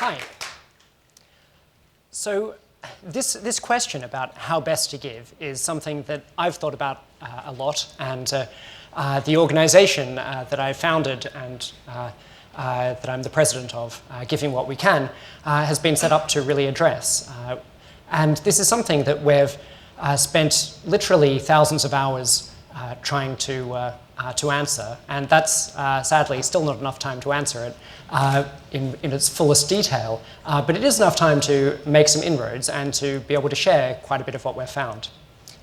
Hi. So this question about how best to give is something that I've thought about a lot, and the organization that I founded and that I'm the president of, Giving What We Can, has been set up to really address. And this is something that we've spent literally thousands of hours trying to answer, and that's sadly still not enough time to answer it in its fullest detail, but it is enough time to make some inroads and to be able to share quite a bit of what we've found.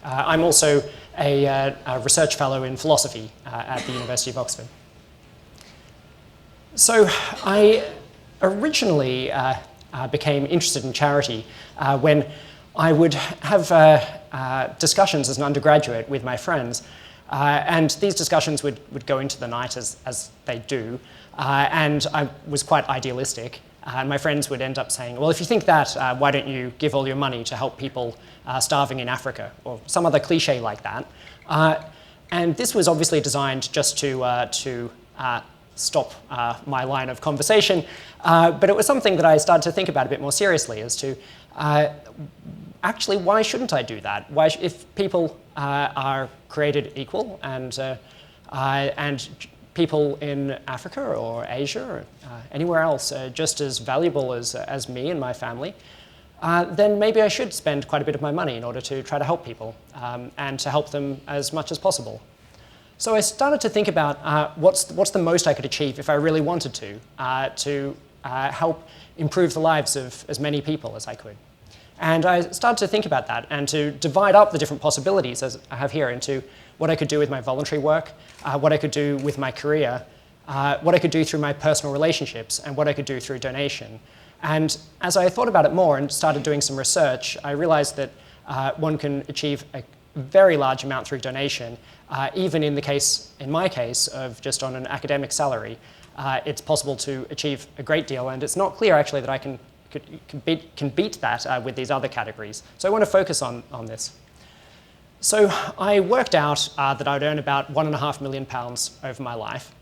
I'm also a research fellow in philosophy at the University of Oxford. So I originally became interested in charity when I would have discussions as an undergraduate with my friends, and these discussions would go into the night as they do, and I was quite idealistic, and my friends would end up saying, well, if you think that, why don't you give all your money to help people starving in Africa, or some other cliche like that. And this was obviously designed just to stop my line of conversation, but it was something that I started to think about a bit more seriously as to, actually, why shouldn't I do that? Why, if people are created equal and people in Africa or Asia or anywhere else are just as valuable as me and my family, then maybe I should spend quite a bit of my money in order to try to help people and to help them as much as possible. So I started to think about what's the most I could achieve if I really wanted to help improve the lives of as many people as I could. And I started to think about that and to divide up the different possibilities, as I have here, into what I could do with my voluntary work, what I could do with my career, what I could do through my personal relationships, and what I could do through donation. And as I thought about it more and started doing some research, I realized that one can achieve a very large amount through donation, even in my case, of just on an academic salary. It's possible to achieve a great deal, and it's not clear actually that I can beat that with these other categories. So I want to focus on this. So I worked out that I would earn about £1.5 million over my life,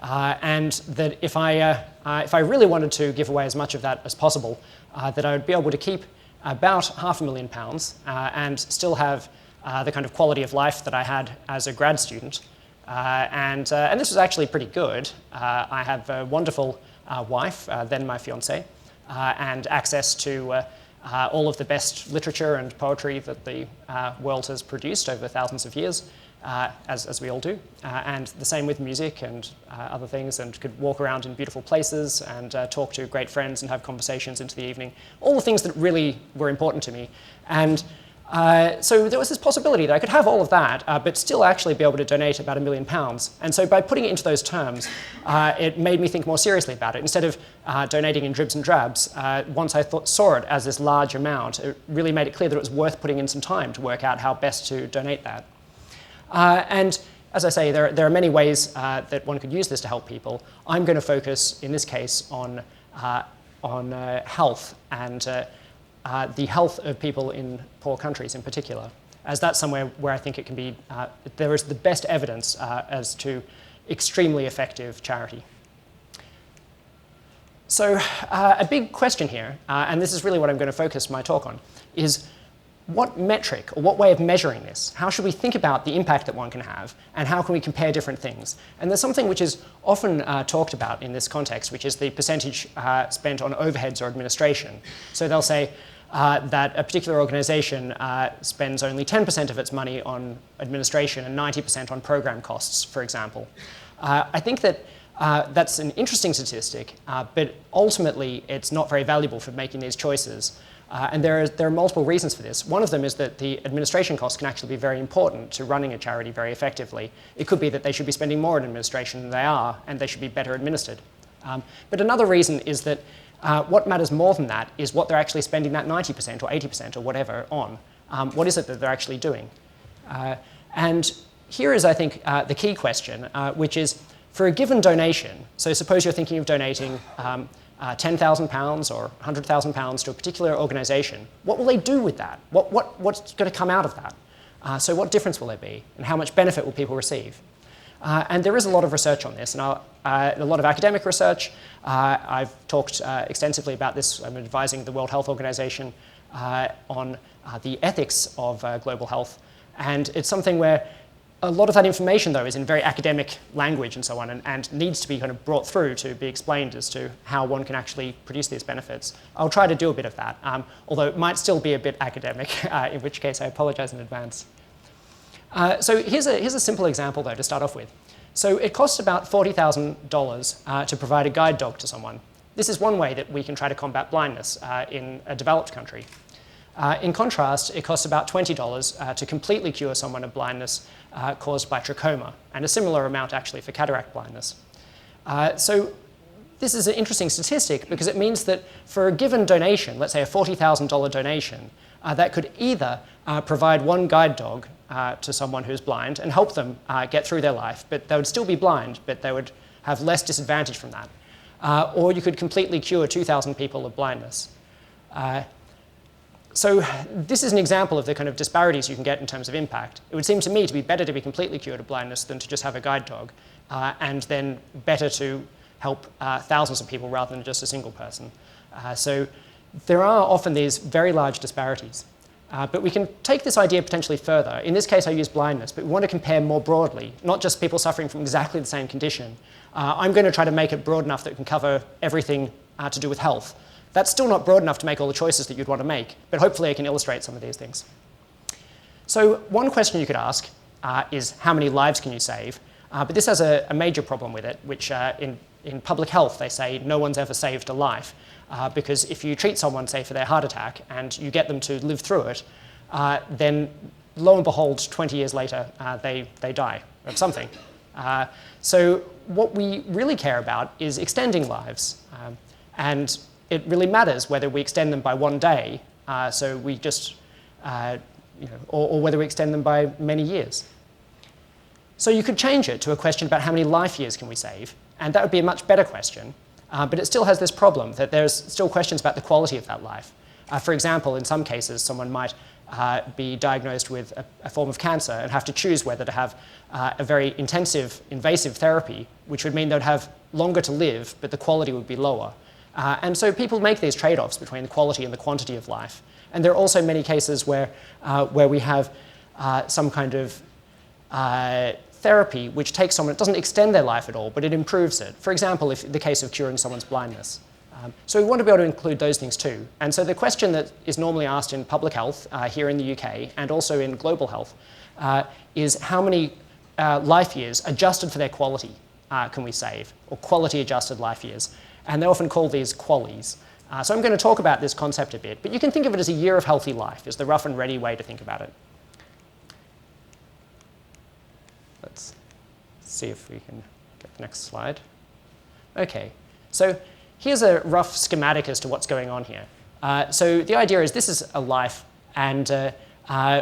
and that if I really wanted to give away as much of that as possible, that I would be able to keep about £500,000 and still have the kind of quality of life that I had as a grad student. And this was actually pretty good. I have a wonderful wife, then my fiancée, and access to all of the best literature and poetry that the world has produced over thousands of years, as we all do, and the same with music and other things, and could walk around in beautiful places and talk to great friends and have conversations into the evening, all the things that really were important to me. And so there was this possibility that I could have all of that, but still actually be able to donate about £1 million. And so by putting it into those terms, it made me think more seriously about it. Instead of donating in dribs and drabs, once I saw it as this large amount, it really made it clear that it was worth putting in some time to work out how best to donate that. And as I say, there are many ways that one could use this to help people. I'm going to focus, in this case, on health and the health of people in poor countries in particular, as that's somewhere where I think it can be, there is the best evidence as to extremely effective charity. So a big question here, and this is really what I'm going to focus my talk on, is what metric or what way of measuring this? How should we think about the impact that one can have, and how can we compare different things? And there's something which is often talked about in this context, which is the percentage spent on overheads or administration. So they'll say that a particular organization spends only 10% of its money on administration and 90% on program costs, for example. I think that that's an interesting statistic, but ultimately it's not very valuable for making these choices. And there are multiple reasons for this. One of them is that the administration costs can actually be very important to running a charity very effectively. It could be that they should be spending more on administration than they are, and they should be better administered. But another reason is that what matters more than that is what they're actually spending that 90% or 80% or whatever on. What is it that they're actually doing? And here is, I think, the key question, which is, for a given donation, so suppose you're thinking of donating £10,000 or £100,000 to a particular organization, what will they do with that? What's going to come out of that? So what difference will there be, and how much benefit will people receive? And there is a lot of research on this, and a lot of academic research. I've talked extensively about this. I'm advising the World Health Organization on the ethics of global health. And it's something where a lot of that information, though, is in very academic language and so on, and needs to be kind of brought through to be explained as to how one can actually produce these benefits. I'll try to do a bit of that, although it might still be a bit academic, in which case I apologize in advance. So here's a simple example, though, to start off with. So it costs about $40,000 to provide a guide dog to someone. This is one way that we can try to combat blindness in a developed country. In contrast, it costs about $20 to completely cure someone of blindness caused by trachoma, and a similar amount actually for cataract blindness. So this is an interesting statistic because it means that for a given donation, let's say a $40,000 donation, that could either provide one guide dog to someone who's blind and help them get through their life, but they would still be blind, but they would have less disadvantage from that. Or you could completely cure 2,000 people of blindness. So this is an example of the kind of disparities you can get in terms of impact. It would seem to me to be better to be completely cured of blindness than to just have a guide dog, and then better to help thousands of people rather than just a single person. So there are often these very large disparities. But we can take this idea potentially further. In this case, I use blindness, but we want to compare more broadly, not just people suffering from exactly the same condition. I'm going to try to make it broad enough that it can cover everything to do with health. That's still not broad enough to make all the choices that you'd want to make, but hopefully I can illustrate some of these things. So one question you could ask is how many lives can you save? But this has a major problem with it, which in public health they say no one's ever saved a life. Because if you treat someone, say, for their heart attack and you get them to live through it, then lo and behold, 20 years later, they die of something. So what we really care about is extending lives. And it really matters whether we extend them by one day, so we just, or whether we extend them by many years. So you could change it to a question about how many life years can we save, and that would be a much better question. But it still has this problem that there's still questions about the quality of that life. For example, in some cases, someone might be diagnosed with a form of cancer and have to choose whether to have a very intensive, invasive therapy, which would mean they'd have longer to live, but the quality would be lower. And so people make these trade-offs between the quality and the quantity of life. And there are also many cases where we have some kind of therapy which takes someone, it doesn't extend their life at all, but it improves it. For example, if the case of curing someone's blindness. So we want to be able to include those things too. And so the question that is normally asked in public health here in the UK and also in global health is how many life years adjusted for their quality can we save, or quality adjusted life years. And they often call these QALYs. So I'm going to talk about this concept a bit, but you can think of it as a year of healthy life is the rough and ready way to think about it. Let's see if we can get the next slide. Okay, so here's a rough schematic as to what's going on here. So the idea is this is a life, and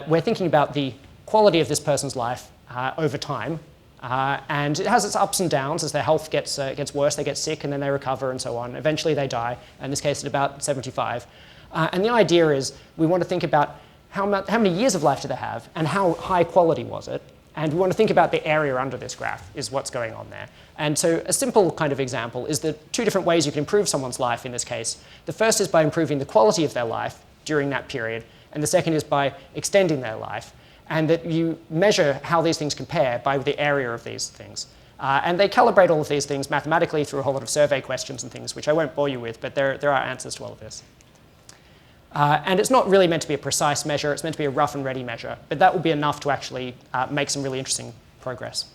we're thinking about the quality of this person's life over time. And it has its ups and downs as their health gets worse, they get sick, and then they recover, and so on. Eventually they die, in this case at about 75. And the idea is we want to think about how many years of life do they have, and how high quality was it. And we want to think about the area under this graph is what's going on there. And so a simple kind of example is the two different ways you can improve someone's life in this case. The first is by improving the quality of their life during that period, and the second is by extending their life. And that you measure how these things compare by the area of these things. And they calibrate all of these things mathematically through a whole lot of survey questions and things, which I won't bore you with, but there are answers to all of this. And it's not really meant to be a precise measure, it's meant to be a rough and ready measure, but that will be enough to actually make some really interesting progress.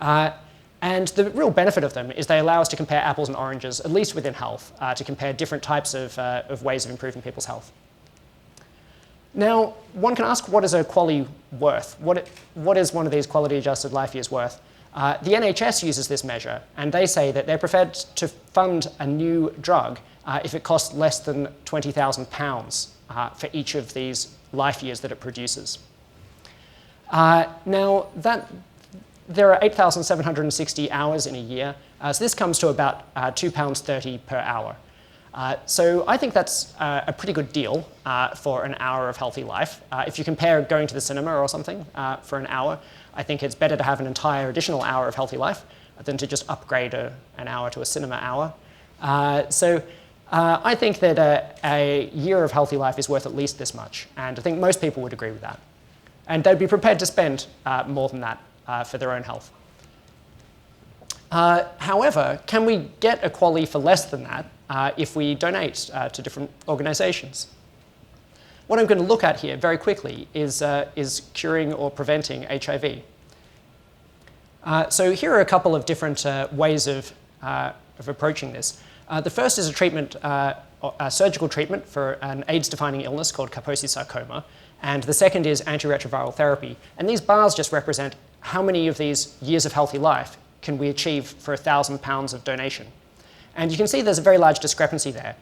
And the real benefit of them is they allow us to compare apples and oranges, at least within health, to compare different types of ways of improving people's health. Now, one can ask, what is a QALY worth? What is one of these quality adjusted life years worth? The NHS uses this measure, and they say that they're prepared to fund a new drug if it costs less than £20,000 for each of these life years that it produces. Now, there are 8,760 hours in a year, so this comes to about £2.30 per hour. So I think that's a pretty good deal for an hour of healthy life. If you compare going to the cinema or something for an hour, I think it's better to have an entire additional hour of healthy life than to just upgrade an hour to a cinema hour. I think that a year of healthy life is worth at least this much, and I think most people would agree with that. And they'd be prepared to spend more than that for their own health. However, can we get a QALY for less than that if we donate to different organizations? What I'm going to look at here very quickly is curing or preventing HIV. So here are a couple of different ways of approaching this. The first is a surgical treatment for an AIDS-defining illness called Kaposi sarcoma, and the second is antiretroviral therapy. And these bars just represent how many of these years of healthy life can we achieve for £1,000 of donation. And you can see there's a very large discrepancy there.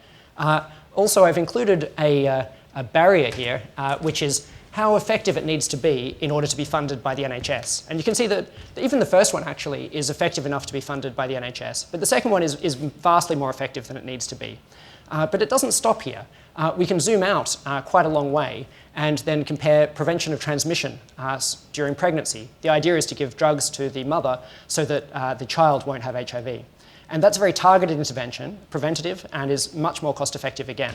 Also, I've included a barrier here, which is how effective it needs to be in order to be funded by the NHS. And you can see that even the first one actually is effective enough to be funded by the NHS, but the second one is vastly more effective than it needs to be. But it doesn't stop here. We can zoom out quite a long way and then compare prevention of transmission during pregnancy. The idea is to give drugs to the mother so that the child won't have HIV. And that's a very targeted intervention, preventative, and is much more cost effective again.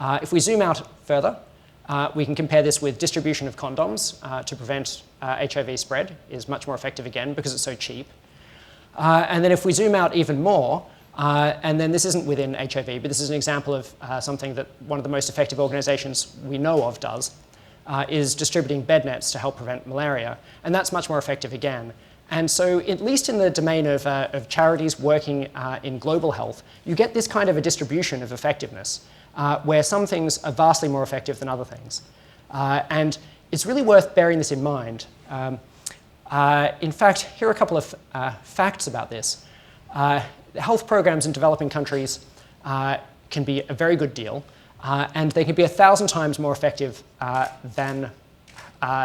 If we zoom out further, we can compare this with distribution of condoms to prevent HIV spread, is much more effective again because it's so cheap. And then if we zoom out even more, and then this isn't within HIV, but this is an example of something that one of the most effective organizations we know of does, is distributing bed nets to help prevent malaria. And that's much more effective again. And so at least in the domain of charities working in global health, you get this kind of a distribution of effectiveness, where some things are vastly more effective than other things. And it's really worth bearing this in mind. In fact, here are a couple of facts about this. Health programs in developing countries can be a very good deal, and they can be 1,000 times more effective than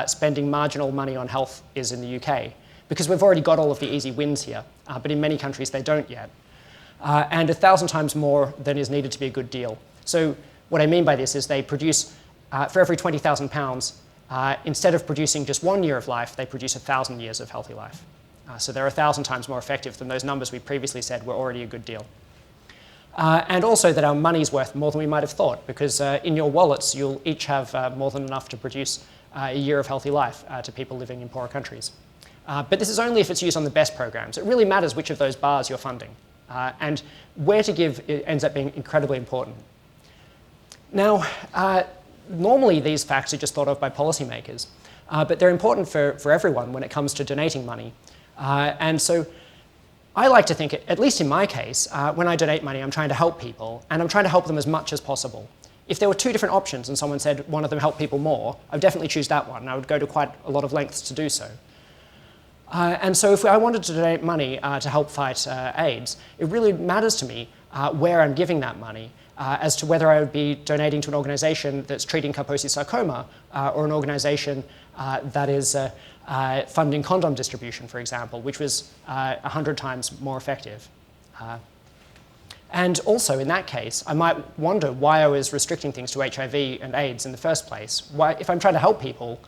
spending marginal money on health is in the UK, because we've already got all of the easy wins here, but in many countries they don't yet. And 1,000 times more than is needed to be a good deal. So what I mean by this is they produce, for every £20,000, instead of producing just 1 year of life, they produce 1,000 years of healthy life. So they're 1,000 times more effective than those numbers we previously said were already a good deal. And also that our money's worth more than we might have thought, because in your wallets you'll each have more than enough to produce a year of healthy life to people living in poorer countries. But this is only if it's used on the best programs. It really matters which of those bars you're funding. And where to give ends up being incredibly important. Now, normally these facts are just thought of by policymakers, but they're important for everyone when it comes to donating money. And so I like to think, at least in my case, when I donate money, I'm trying to help people, and I'm trying to help them as much as possible. If there were two different options and someone said one of them helped people more, I would definitely choose that one, and I would go to quite a lot of lengths to do so. And so if I wanted to donate money to help fight AIDS, it really matters to me where I'm giving that money, as to whether I would be donating to an organization that's treating Kaposi sarcoma or an organization that is funding condom distribution, for example, which was 100 times more effective. And also, in that case, I might wonder why I was restricting things to HIV and AIDS in the first place. Why, if I'm trying to help people,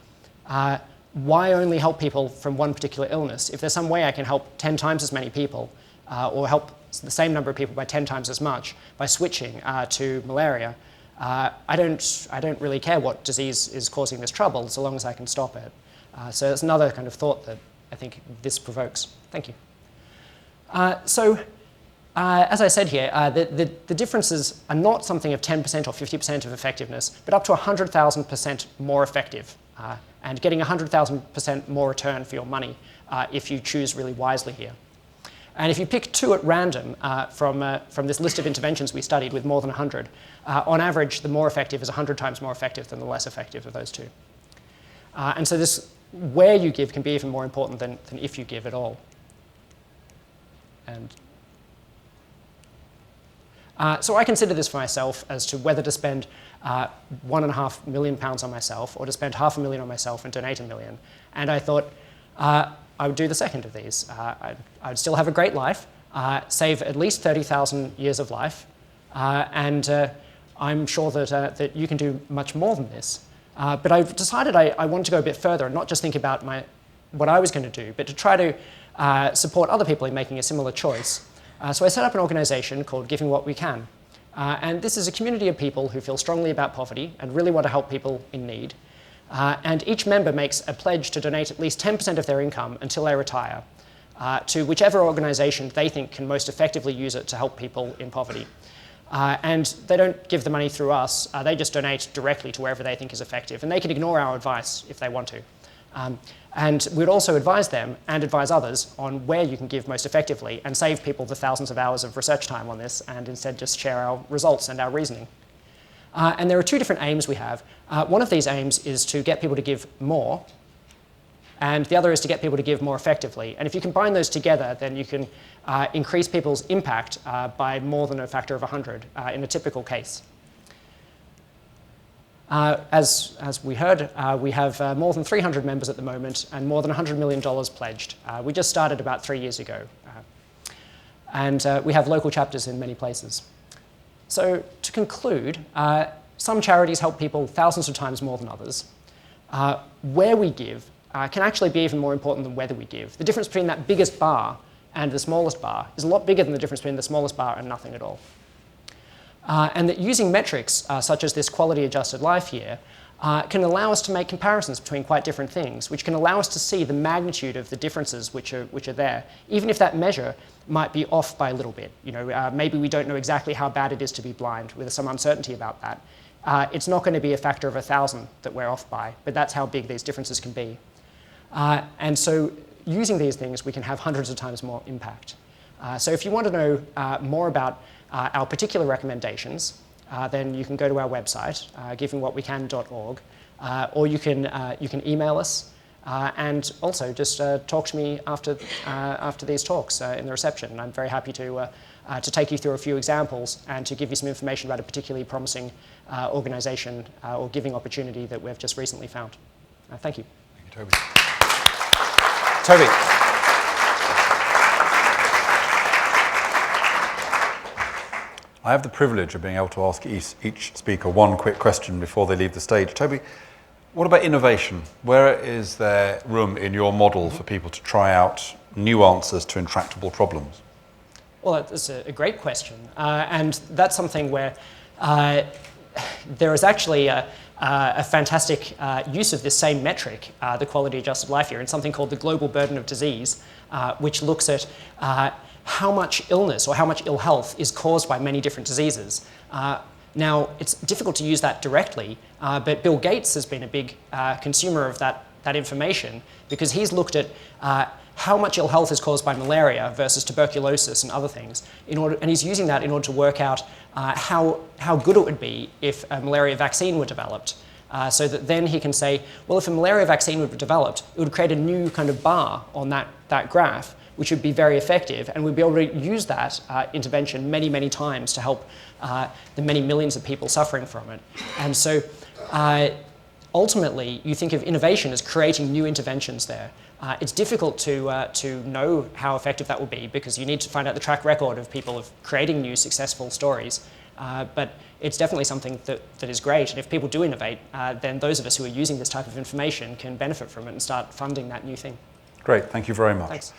why only help people from one particular illness? If there's some way I can help 10 times as many people, or help the same number of people by 10 times as much by switching to malaria, I don't really care what disease is causing this trouble, so long as I can stop it. So that's another kind of thought that I think this provokes. Thank you. As I said here, the differences are not something of 10% or 50% of effectiveness, but up to 100,000% more effective, and getting 100,000% more return for your money if you choose really wisely here. And if you pick two at random from this list of interventions we studied with more than 100, on average, the more effective is 100 times more effective than the less effective of those two. And so this, where you give can be even more important than if you give at all. And so I consider this for myself as to whether to spend £1.5 million on myself or to spend £500,000 on myself and donate £1 million. And I thought I would do the second of these. I would still have a great life, save at least 30,000 years of life, and I'm sure that you can do much more than this. But I've decided I want to go a bit further and not just think about what I was going to do, but to try to support other people in making a similar choice. So I set up an organization called Giving What We Can. And this is a community of people who feel strongly about poverty and really want to help people in need. And each member makes a pledge to donate at least 10% of their income until they retire to whichever organization they think can most effectively use it to help people in poverty. And they don't give the money through us, they just donate directly to wherever they think is effective. And they can ignore our advice if they want to. And we'd also advise them and advise others on where you can give most effectively and save people the thousands of hours of research time on this and instead just share our results and our reasoning. And there are two different aims we have. One of these aims is to get people to give more, and the other is to get people to give more effectively. And if you combine those together, then you can increase people's impact by more than a factor of 100 in a typical case. As we heard, we have more than 300 members at the moment and more than $100 million pledged. We just started about 3 years ago. And we have local chapters in many places. So to conclude, some charities help people thousands of times more than others. Where we give can actually be even more important than whether we give. The difference between that biggest bar and the smallest bar is a lot bigger than the difference between the smallest bar and nothing at all. And that using metrics such as this quality adjusted life year can allow us to make comparisons between quite different things, which can allow us to see the magnitude of the differences which are there, even if that measure might be off by a little bit. Maybe we don't know exactly how bad it is to be blind, with some uncertainty about that. It's not going to be a factor of 1,000 that we're off by, but that's how big these differences can be. And so using these things, we can have hundreds of times more impact. So if you want to know more about our particular recommendations, then you can go to our website, givingwhatwecan.org, or you can email us, and also just talk to me after these talks in the reception. And I'm very happy to take you through a few examples and to give you some information about a particularly promising organization or giving opportunity that we've just recently found. Thank you. Thank you, Toby. Toby. I have the privilege of being able to ask each speaker one quick question before they leave the stage. Toby, what about innovation? Where is there room in your model for people to try out new answers to intractable problems? Well, that's a great question. And that's something where there is actually a fantastic use of this same metric, the quality adjusted life year, in something called the global burden of disease, which looks at how much illness or how much ill health is caused by many different diseases. Now, it's difficult to use that directly, but Bill Gates has been a big consumer of that information because he's looked at how much ill health is caused by malaria versus tuberculosis and other things, and he's using that in order to work out how good it would be if a malaria vaccine were developed. So that then he can say, well, if a malaria vaccine were developed, it would create a new kind of bar on that graph, which would be very effective, and we'd be able to use that intervention many, many times to help the many millions of people suffering from it. And so ultimately, you think of innovation as creating new interventions there. It's difficult to know how effective that will be because you need to find out the track record of people of creating new successful stories. But it's definitely something that is great. And if people do innovate, then those of us who are using this type of information can benefit from it and start funding that new thing. Great, thank you very much. Thanks.